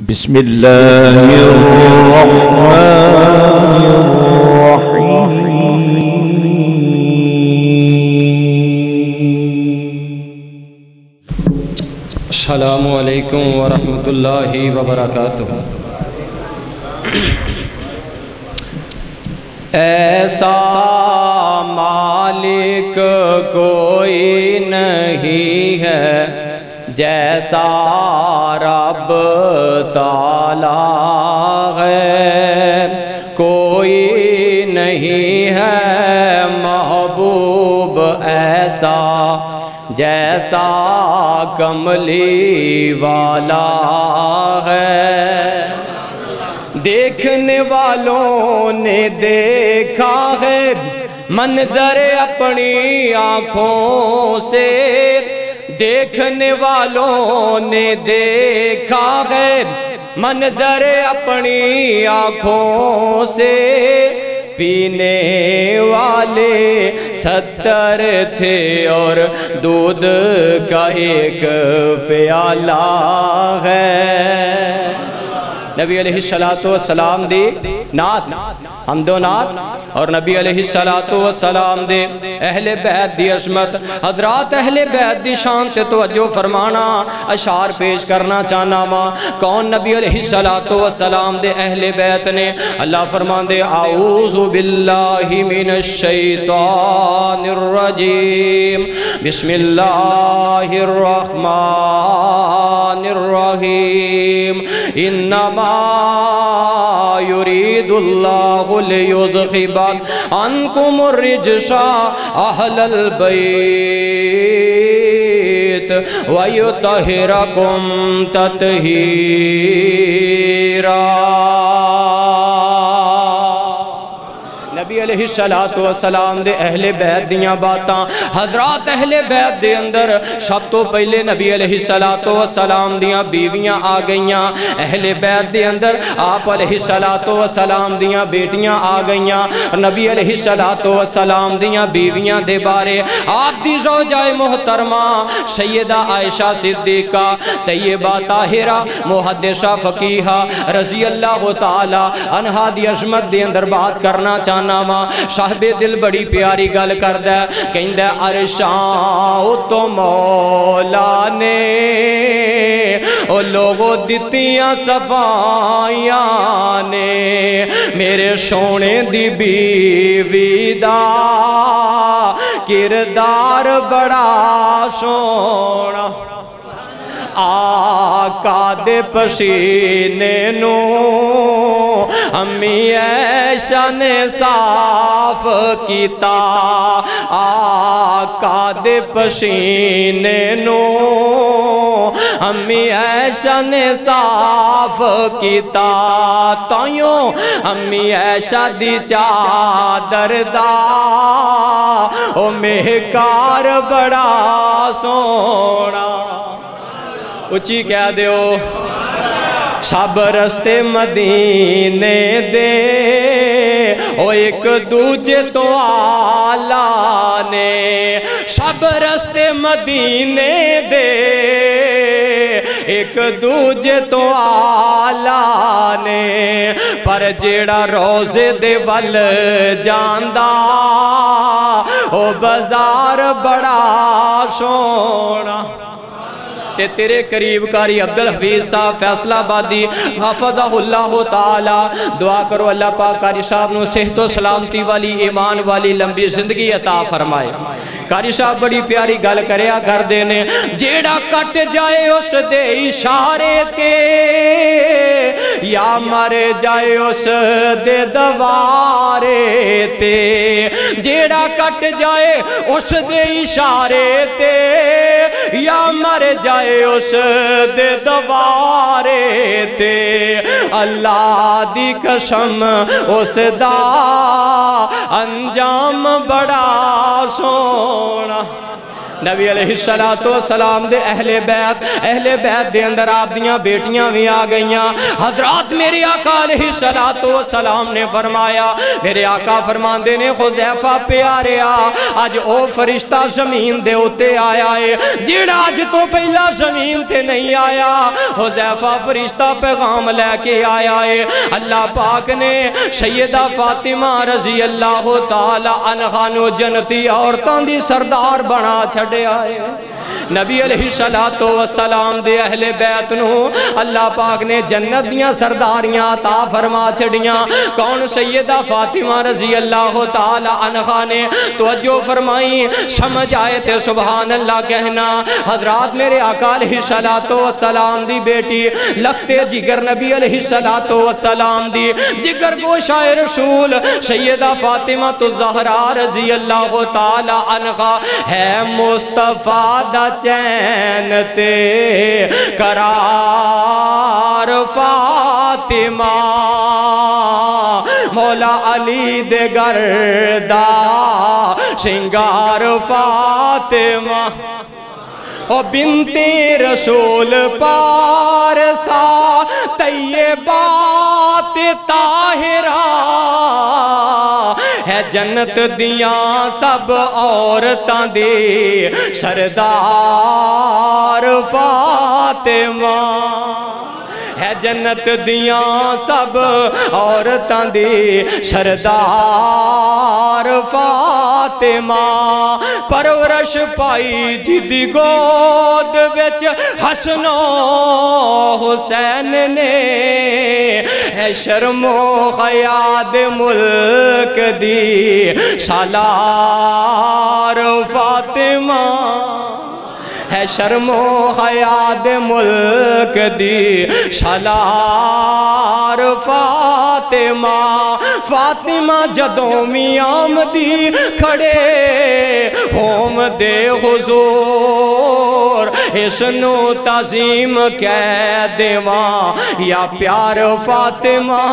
بسم اللہ الرحمن الرحیم السلام علیکم ورحمۃ اللہ وبرکاتہ۔ ایسا مالک کوئی نہیں ہے جیسا رب تعالیٰ ہے، کوئی نہیں ہے محبوب ایسا جیسا کملی والا ہے۔ دیکھنے والوں نے دیکھا ہے منظر اپنی آنکھوں سے، دیکھنے والوں نے دیکھا ہے منظر اپنی آنکھوں سے، پینے والے 70 تھے اور دودھ کا ایک پیالہ ہے۔ نبی علیہ السلام دی نعت حمد و نعت اور نبی علیہ السلام دے اہل بیت دی عظمت، حضرات اہل بیت دی شان سے توجہ فرمانا، اشعار پیش کرنا چاہنا ماں۔ کون نبی علیہ السلام دے اہل بیت نے؟ اللہ فرمان دے اعوذ باللہ من الشیطان الرجیم، بسم اللہ الرحمن الرحیم، انما یرید اللہ لیذہب عنکم الرجس اہل البیت ویطہرکم تطہیرا۔ نبی علیہ السلام دے اہل بیت دیاں باتاں، حضرات اہل بیت دے اندر سب تو پہلے نبی علیہ السلام دیاں بیویاں آ گئیاں، اہل بیت دے اندر آپ علیہ السلام دیاں بیٹیاں آ گئیاں۔ نبی علیہ السلام دیاں بیویاں دے بارے آپ دی زوجہ محترمہ سیدہ عائشہ صدیقہ طیبہ طاہرہ محدثہ فقیہہ رضی اللہ تعالی عنہا دی عظمت دے اندر بات کرنا چاہنا ماں۔ صاحب دل بڑی پیاری گل کردہ، کہندہ عرشاں تو مولا نے او لوگوں دتیاں صفائیاں نے، میرے سونے دی بیوی دا کردار بڑا سونا، آقا دے پسینے نو امی عائشہ نے صاف کیتا، آقا دے پسینے نو امی عائشہ نے صاف کیتا، تائیوں امی عائشہ دی چادر دا او مہکار بڑا سونا۔ اچھی کہہ دیو سب رستے مدینے دے او ایک دوجے تو آلہ نے، سب رستے مدینے دے ایک دوجے تو آلہ نے، پر جیڑا روزے دے ول جاندہ او بازار بڑا سونا۔ تے تیرے قریب کاری عبدالحفیظ صاحب فیصلہ آبادی حافظہ اللہ تعالی، دعا کرو اللہ پاک کاری صاحب نو صحت و سلامتی والی ایمان والی لمبی زندگی عطا فرمائے۔ کاری صاحب بڑی پیاری گل کریا کر دینے، جیڑا کٹ جائے اس دے اشارے تے یا مر جائے اس دے دوارے تے، جیڑا کٹ جائے اس دے اشارے تے یا مر جائے اس دے دوارے تے، اللہ دی قسم اس دا انجام بڑا سونا۔ نبی علیہ السلام دے اہل بیت دے اندر آپ دیاں بیٹیاں بھی آ گئیاں. حضرات میرے آقا علیہ السلام نے فرمایا, میرے آقا فرماندے نے حذیفہ پیاریا آج او فرشتہ زمین دے اتے آیا ہے جیڑا آج تو پہلا زمین تے نہیں آیا. حذیفہ فرشتہ پیغام لے کے آیا ہے. اللہ پاک نے سیدہ فاطمہ رضی اللہ تعالی عنہا نو جنتی عورتاں دی سردار بنا چھڑے آئے. نبی علیہ السلام دے اہل بیت نو اللہ پاک نے جنت دیاں سرداریاں عطا فرما چھڑیاں. کون؟ سیدہ فاطمہ رضی اللہ تعالی عنہا نے توجہ فرمائی. سمجھ آئے تھے سبحان اللہ کہنا. حضرات میرے آقا علیہ السلام دی بیٹی لختے جگر نبی علیہ السلام دی جگر گوشہ رسول سیدہ فاطمہ الزہراء رضی اللہ تعالی عنہا ہے مصطفیٰ دا چین تے قرار فاطمہ مولا علی دے گردا شنگار فاطمہ او بنت رسول پارسا طیبات طاہرہ ہے جنت دیاں سب عورتاں دی سردار فاطمہ ہے جنت دیاں سب عورتاں دی سردار فاطمہ. پرورش پائی جدی گود وچ حسن و حسین نے ہے شرم و حیاد ملک دی سالار فاطمہ ہے شرم و حیاد ملک دی سالار فاطمہ. فاطمہ جدوں می آمدی کھڑے ہوم دے حضور اس نو تعظیم کہہ دیواں یا پیار فاطمہ.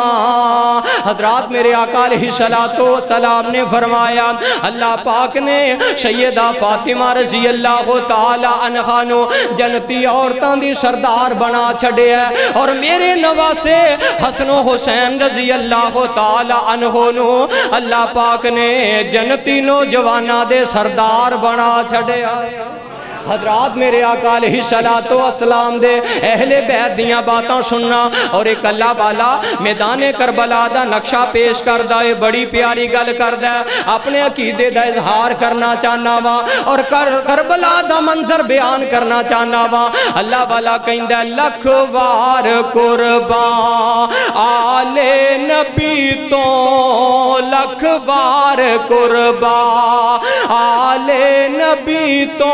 حضرات میرے آقا علیہ السلام نے فرمایا اللہ پاک نے سیدہ فاطمہ رضی اللہ تعالی عنہا نو جنتی عورتاں دی سردار بنا چھڑے ہے اور میرے نواسے حسن و حسین رضی اللہ تعالی عنہ نو اللہ پاک نے جنتی نوجواناں دے سردار بنا چھڑے ہے. حضرات میرے آقا علیہ السلام دے اہل بیت دیاں باتاں سننا اور ایک اللہ والا میدان کربلا دا نقشہ پیش کردہ ہے. بڑی پیاری گل کردہ ہے, اپنے عقیدے دا اظہار کرنا چاہنا وا اور کربلا دا منظر بیان کرنا چاہنا وا. اللہ والا کہندہ لکھ وار قربان آل نبی تو لکھ وار قربان آل نبی تو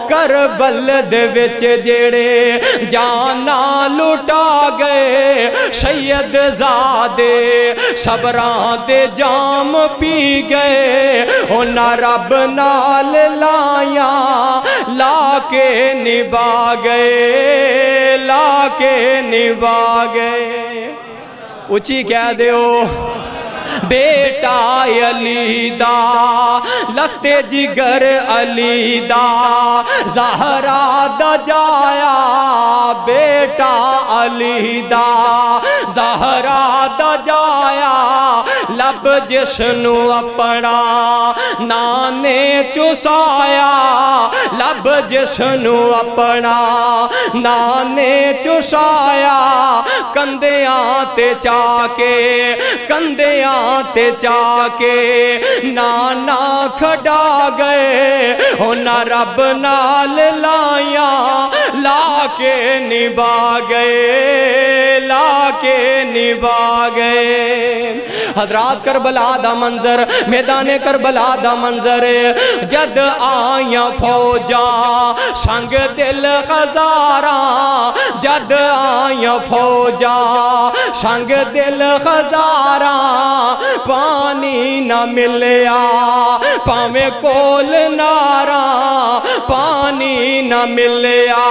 کربل دے وچ جیڑے جانا لٹا گئے سید زادے صبران دے جام پی گئے انہاں رب نال لائیاں لا کے نبھا گئے لا کے نبھا گئے. اچھی کہہ دیو بیٹا علی دا لختے جگر علی دا زہرا دا جایا بیٹا علی دا زہرا دا جایا لب جسنو اپنا نانے چسایا لب جسنو اپنا نانے چسایا کندیاں تے چاکے کندیاں تے چاکے نانا کھڑا گئے انہاں رب نال لائیاں لا کے نبھا گئے لا کے نبھا گئے. حضرات کربلا دا منظر میدان کربلا دا منظر جد آیاں فوجاں سنگ دل ہزاراں جد آیاں فوجاں سنگ دل ہزاراں پانی نہ ملیا پاویں کول ناراں پانی نہ ملیا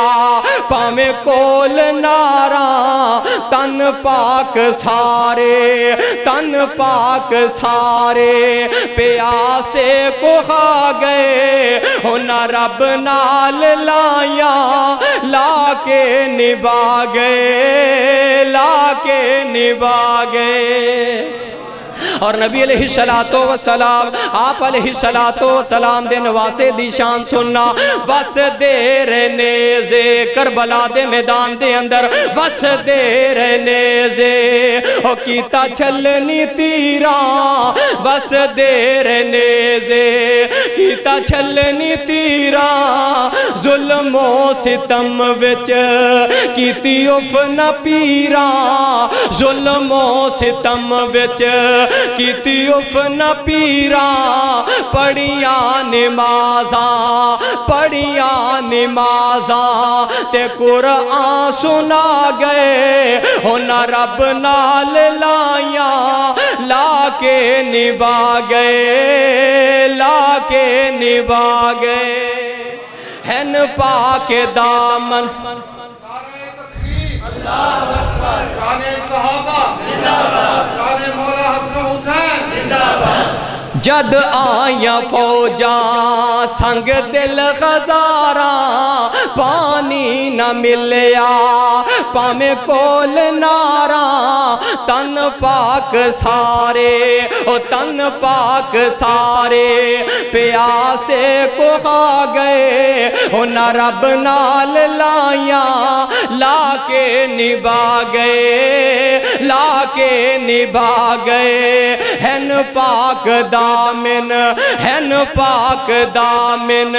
پاویں کول ناراں تن پاک سارے تن پاک سارے پیاسے کو کھا گئے نہ رب نال لایا لا کے نبھا گئے لا کے نبھا گئے اور نبی علیہ السلام آپ علیہ السلام دے نواسے دی شان سننا وس دیر نیزے کربلا دے میدان دے اندر وس دیر نیزے او کیتا چھلنی تیران وس دیر نیزے کیتا چھلنی تیران ظلم و ستم وچ کیتی اف نہ پیران ظلم و ستم وچ کیتی اف نہ پیران پڑھیاں نمازاں تے قرآن سنا گئے نہ رب نال لائیاں لا کے نبھا گئے لا کے نبھا گئے ہن پاک دامن اللہ اکبر شان صحابہ زندہ باد شان مولا حسن حسین زندہ باد جد آیاں فوجاں سنگ دل غزاراں پانی نہ ملیا پامے کول ناراں تن پاک سارے او تن پاک سارے پیاسے کو کھا گئے نہ رب نال لائیاں لا کے نبھا گئے لا کے نبھا گئے ہن پاک دامن ہن پاک دامن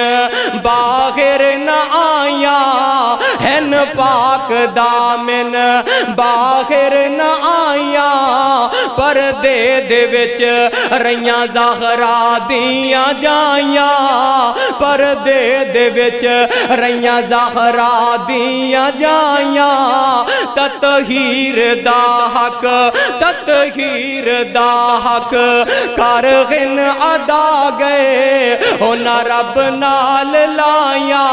باہر نہ آیا ہن پاک دامن باہر نہ آیا پردے دے وچ ریاں زہرا دیاں جائیاں پردے دے وچ ریاں زہرا دیاں جائیاں تطہیر دا حق تطہیر دا حق کارغن ادا گئے نہ رب نال لائیاں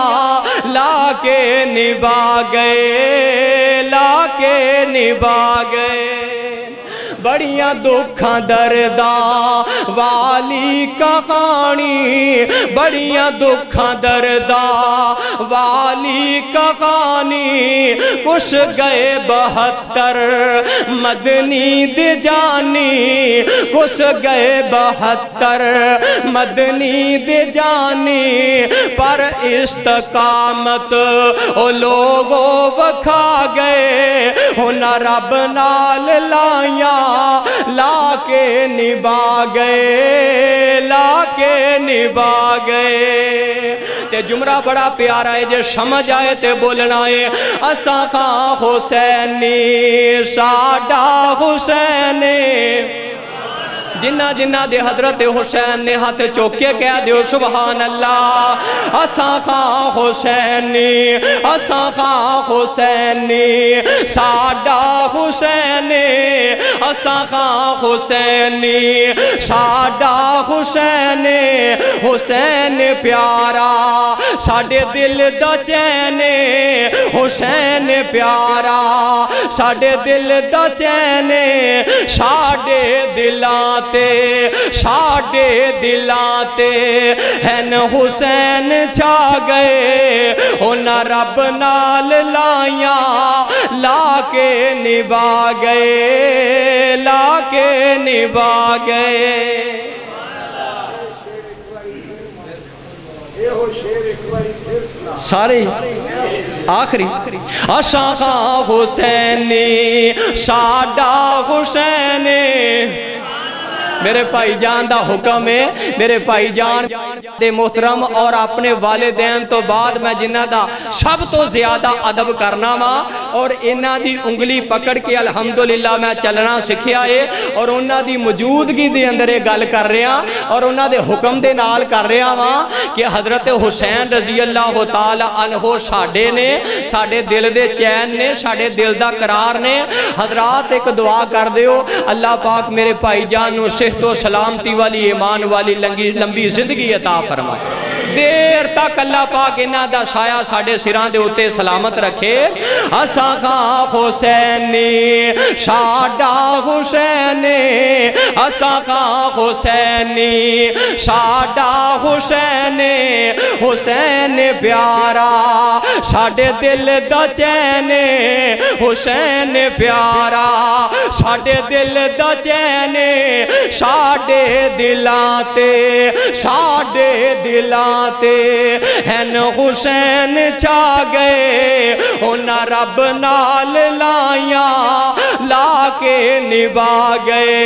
لا کے نبھا گئے لا کے نبھا گئے بڑیاں دکھاں درداں والی کہانی بڑیاں دکھاں درداں والی کہانی کچھ گئے 72 مدنی دی جانی کچھ گئے 72 مدنی دی جانی پر استقامت او لوگوں وکھا گئے نہ رب نال لائیاں لا کے نبھا گئے لا کے نبھا گئے تے جمرہ بڑا پیارا ہے جے سمجھ آئے تے بولنا ہے اساں خاں حسینی ساڈا حسینی جنہ جنہ دے حضرت حسین نے ہاتھ چوکے کہہ دیو سبحان اللہ اساں خاں حسینی اساں خاں حسینی ساڈا حسینی اساں خاں حسینی ساڈا حسینی حسین پیارا ساڈے دل دا چین حسین پیارا ساڈے دل دا چین ساڈے دلاں ساڈے دلاں تے ہن حسین چھا گئے نہ رب نال لائیاں لا کے نبھا گئے لا کے نبھا گئے سارے آخری اساں خاں حسینی ساڈا حسینی میرے بھائی جان دا حکم ہے میرے بھائی جان دے محترم اور اپنے والدین تو بعد میں جنہ دا سب تو زیادہ ادب کرنا وا اور انہاں دی انگلی پکڑ کے الحمدللہ میں چلنا سکھیا ہے اور انہاں دی موجودگی دے اندر ایک گل کر رہا اور انہاں دے حکم دے نال کر رہا وا کہ حضرت حسین رضی اللہ تعالی عنہ ساڈے نے ساڈے دل دے چین نے ساڈے دل دا قرار نے حضرات ایک دعا کر دیو اللہ پاک میرے بھائی جان نو صحت و سلامتی والی ایمان والی لمبی زندگی عطا فرمائے دیر تک اللہ پاک انہاں دا سایہ ساڑے سران دے اتے سلامت رکھے اساں خان حسینی شاڈا حسینی اساں خان حسینی شاڈا حسینی حسین پیارا ساڑے دل دا چین حسین پیارا ساڑے دل دا چین ساڑے دلاتے ہن حسین چھا گئے انہاں رب نال لائیاں لا کے نبا گئے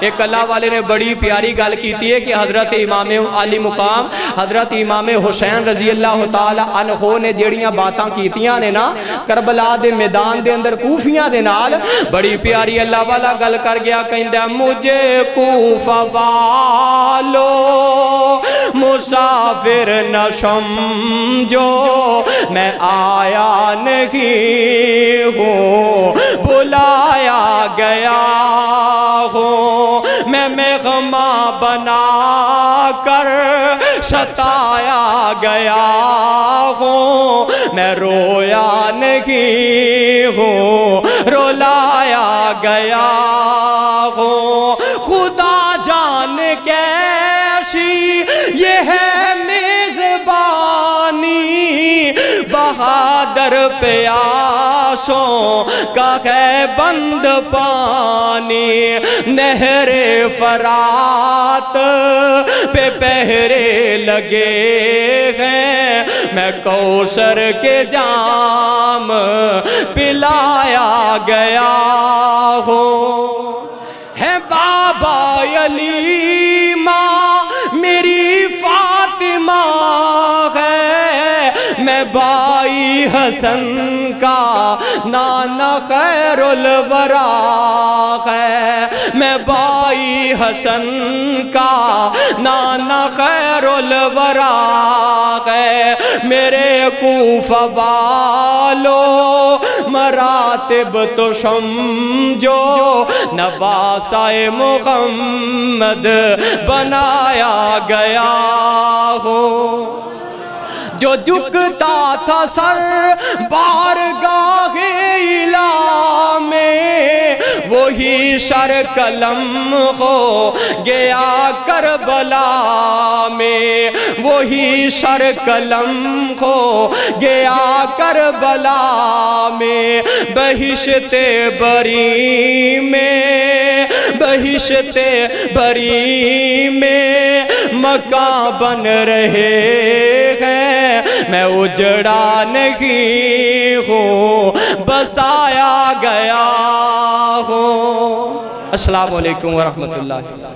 ایک اللہ والے نے بڑی پیاری گل کیتی ہے کہ حضرت امام علی مقام حضرت امام حسین رضی اللہ تعالی عنہ نے جیڑیاں باتاں کیتیاں نے نا کربلا دے میدان دے اندر کوفیاں دے نال بڑی پیاری اللہ والا گل کر گیا کہندہ مجھے کوفہ والو مسافر نہ سمجھو میں آیا نہیں ہوں بلایا گیا ہوں میں مغمہ بنا کر ستایا گیا ہوں میں رویا نہیں ہوں رولایا گیا ہوں خدا جان کیسی یہ ہے میزبانی بہادر پیاسوں کا ہے بند پانی نہر فرات پہ پہرے لگے ہیں میں کوثر کے جام پلایا گیا ہوں ہے بابا علی ماں میری فاطمہ ہے میں بائی حسن کا نانا خیر الورا ہے میں بائی حسن کا نانا خیر الورا ہے میرے کوفہ والو مراتب تو سمجھو نواسہ محمد بنایا گیا ہو جو جھکتا تھا سر بارگاہ الہ میں وہی سر قلم ہو گیا کربلا میں وہی سر قلم ہو گیا کربلا میں بہشت بری میں مکان بن رہے ہیں میں اجڑا نہیں ہوں بسایا گیا ہوں۔ السلام علیکم ورحمت اللہ۔